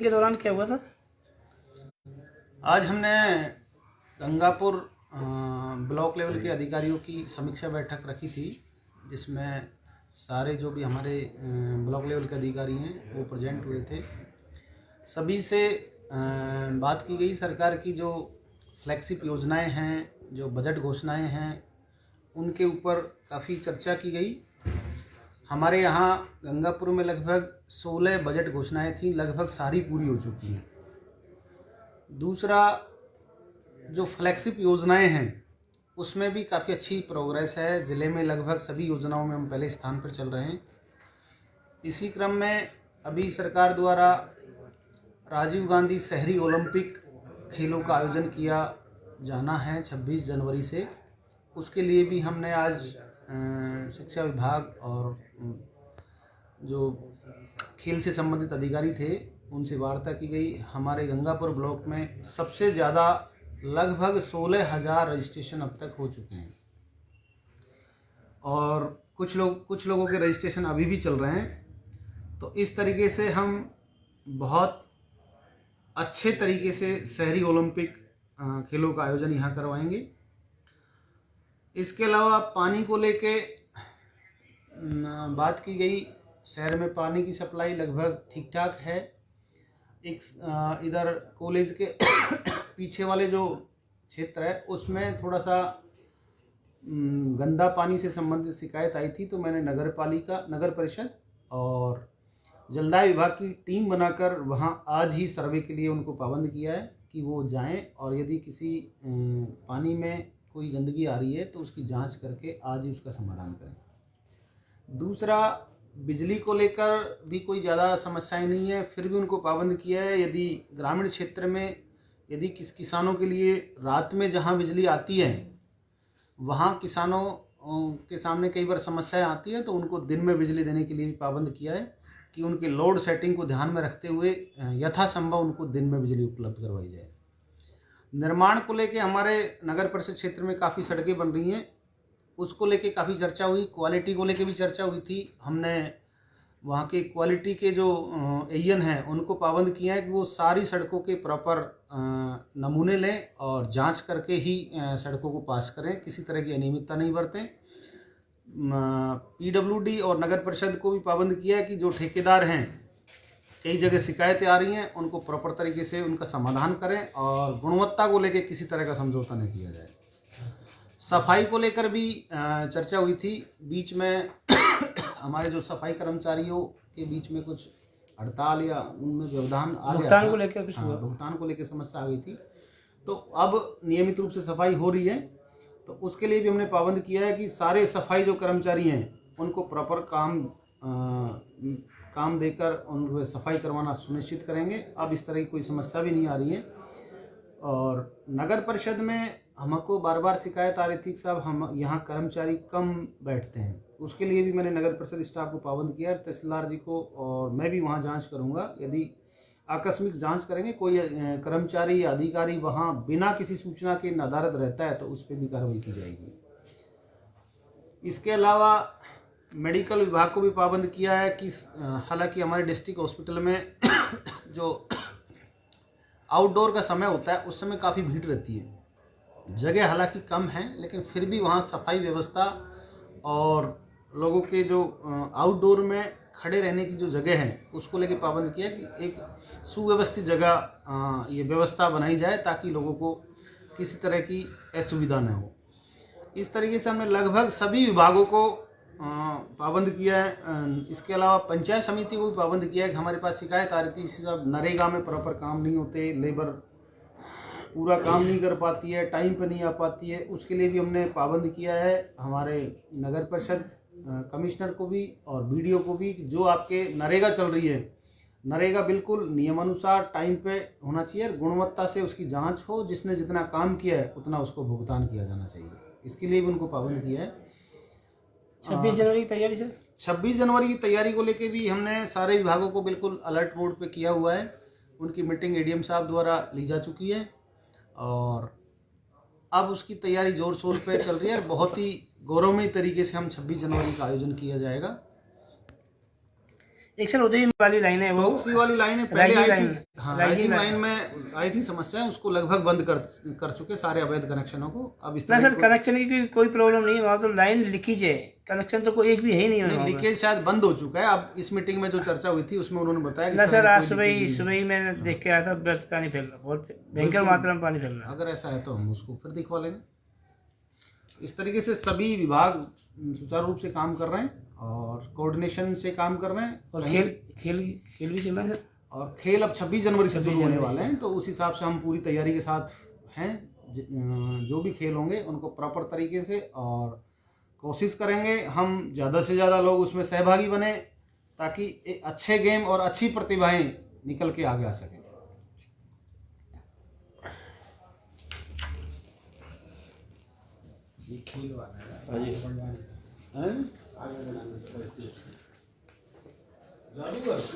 के दौरान क्या हुआ था? आज हमने गंगापुर ब्लॉक लेवल के अधिकारियों की समीक्षा बैठक रखी थी, जिसमें सारे जो भी हमारे ब्लॉक लेवल के अधिकारी हैं वो प्रेजेंट हुए थे। सभी से बात की गई। सरकार की जो फ्लैगशिप योजनाएं हैं, जो बजट घोषणाएं हैं, उनके ऊपर काफ़ी चर्चा की गई। हमारे यहाँ गंगापुर में लगभग 16 बजट घोषणाएं थीं, लगभग सारी पूरी हो चुकी हैं। दूसरा, जो फ्लैगशिप योजनाएं हैं उसमें भी काफ़ी अच्छी प्रोग्रेस है। ज़िले में लगभग सभी योजनाओं में हम पहले स्थान पर चल रहे हैं। इसी क्रम में अभी सरकार द्वारा राजीव गांधी शहरी ओलंपिक खेलों का आयोजन किया जाना है 26 जनवरी से। उसके लिए भी हमने आज शिक्षा विभाग और जो खेल से संबंधित अधिकारी थे उनसे वार्ता की गई। हमारे गंगापुर ब्लॉक में सबसे ज़्यादा लगभग 16,000 रजिस्ट्रेशन अब तक हो चुके हैं और कुछ लोगों के रजिस्ट्रेशन अभी भी चल रहे हैं। तो इस तरीके से हम बहुत अच्छे तरीके से शहरी ओलंपिक खेलों का आयोजन यहाँ करवाएंगे। इसके अलावा पानी को लेके बात की गई। शहर में पानी की सप्लाई लगभग ठीक ठाक है। एक इधर कॉलेज के पीछे वाले जो क्षेत्र है उसमें थोड़ा सा गंदा पानी से संबंधित शिकायत आई थी, तो मैंने नगर परिषद और जलदाय विभाग की टीम बनाकर वहां आज ही सर्वे के लिए उनको पाबंद किया है कि वो जाएं और यदि किसी पानी में कोई गंदगी आ रही है तो उसकी जांच करके आज ही उसका समाधान करें। दूसरा, बिजली को लेकर भी कोई ज़्यादा समस्याएं नहीं है, फिर भी उनको पाबंद किया है। यदि ग्रामीण क्षेत्र में यदि किसानों के लिए रात में जहां बिजली आती है वहां किसानों के सामने कई बार समस्याएं आती है, तो उनको दिन में बिजली देने के लिए भी पाबंद किया है कि उनके लोड सेटिंग को ध्यान में रखते हुए यथासंभव उनको दिन में बिजली उपलब्ध करवाई जाए। निर्माण को लेके हमारे नगर परिषद क्षेत्र में काफ़ी सड़कें बन रही हैं, उसको लेके काफ़ी चर्चा हुई। क्वालिटी को लेके भी चर्चा हुई थी। हमने वहाँ के क्वालिटी के जो एएन हैं उनको पाबंद किया है कि वो सारी सड़कों के प्रॉपर नमूने लें और जांच करके ही सड़कों को पास करें, किसी तरह की अनियमितता नहीं बरतें। पीडब्ल्यूडी और नगर परिषद को भी पाबंद किया है कि जो ठेकेदार हैं, कई जगह शिकायतें आ रही हैं, उनको प्रॉपर तरीके से उनका समाधान करें और गुणवत्ता को लेकर किसी तरह का समझौता नहीं किया जाए। सफाई को लेकर भी चर्चा हुई थी। बीच में हमारे जो सफाई कर्मचारियों के बीच में कुछ हड़ताल या उनमें व्यवधान आ गया था। भुगतान को लेकर कुछ हुआ? भुगतान को लेकर समस्या आ गई थी, तो अब नियमित रूप से सफाई हो रही है। तो उसके लिए भी हमने पाबंद किया है कि सारे सफाई जो कर्मचारी हैं उनको प्रॉपर काम देकर उनको सफाई करवाना सुनिश्चित करेंगे। अब इस तरह की कोई समस्या भी नहीं आ रही है। और नगर परिषद में हमको बार बार शिकायत आ रही थी कि साहब हम यहाँ कर्मचारी कम बैठते हैं, उसके लिए भी मैंने नगर परिषद स्टाफ को पाबंद किया है, तहसीलदार जी को, और मैं भी वहाँ जांच करूँगा। यदि आकस्मिक जांच करेंगे, कोई कर्मचारी या अधिकारी वहाँ बिना किसी सूचना के नदारद रहता है तो उस पर भी कार्रवाई की जाएगी। इसके अलावा मेडिकल विभाग को भी पाबंद किया है कि हालांकि हमारे डिस्ट्रिक्ट हॉस्पिटल में जो आउटडोर का समय होता है उस समय काफ़ी भीड़ रहती है। जगह हालांकि कम है, लेकिन फिर भी वहाँ सफाई व्यवस्था और लोगों के जो आउटडोर में खड़े रहने की जो जगह है उसको लेके पाबंद किया कि एक सुव्यवस्थित जगह ये व्यवस्था बनाई जाए ताकि लोगों को किसी तरह की असुविधा न हो। इस तरीके से हमने लगभग सभी विभागों को पाबंद किया है। इसके अलावा पंचायत समिति को भी पाबंद किया है कि हमारे पास शिकायत आ रही थी सब नरेगा में प्रॉपर काम नहीं होते, लेबर पूरा काम नहीं कर पाती है, टाइम पे नहीं आ पाती है, उसके लिए भी हमने पाबंद किया है। हमारे नगर परिषद कमिश्नर को भी और बीडीओ को भी, जो आपके नरेगा चल रही है, नरेगा बिल्कुल नियमानुसार टाइम पे होना चाहिए, गुणवत्ता से उसकी जांच हो, जिसने जितना काम किया है उतना उसको भुगतान किया जाना चाहिए। इसके लिए भी उनको पाबंद किया है। 26 जनवरी की तैयारी सर? 26 जनवरी की तैयारी को लेके भी हमने सारे विभागों को बिल्कुल अलर्ट मोड पे किया हुआ है। उनकी मीटिंग एडीएम साहब द्वारा ली जा चुकी है और अब उसकी तैयारी जोर शोर पे चल रही है और बहुत ही गौरवमयी तरीके से हम 26 जनवरी का आयोजन किया जाएगा। एक सर उदय वाली लाइन है वो टॉक्सी वाली लाइन है पहले राइजिंग आई लाइन। थी। हाँ, राइजिंग राइजिंग लाइन में आई थी समस्या, उसको लगभग बंद कर चुके सारे अवैध कनेक्शनों को। अब इस ना तरह सर, कनेक्शन की कोई प्रॉब्लम नहीं है वहाँ, तो लाइन लीकेज है, कनेक्शन तो कोई एक भी है ही नहीं है वहाँ पे। लीकेज शायद बंद हो चुका है। अब इस मीटिंग में जो चर्चा हुई थी उसमें उन्होंने बताया कि ना इस तरह सर, की आज कोई सुबह लीकेज ही नहीं है। सुबह ही मैंने देख के आया था, व्यर्थ पानी फैल रहा, बहुत भयंकर मात्रा में पानी फैल रहा है। अगर ऐसा है तो हम उसको फिर दिखवा लेंगे। इस तरीके से सभी विभाग सुचारू रूप से काम कर रहे हैं और कोऑर्डिनेशन से काम कर रहे हैं। और कहीं- खेल भी चल रहा है सर। और खेल अब 26 जनवरी से 26 शुरू होने जनवरी वाले से। हैं, तो उस हिसाब से हम पूरी तैयारी के साथ हैं। जो भी खेल होंगे उनको प्रॉपर तरीके से, और कोशिश करेंगे हम ज़्यादा से ज़्यादा लोग उसमें सहभागी बने, ताकि एक अच्छे गेम और अच्छी प्रतिभाएं निकल के आगे आ सकें। ये खेल वाला है। जादूगर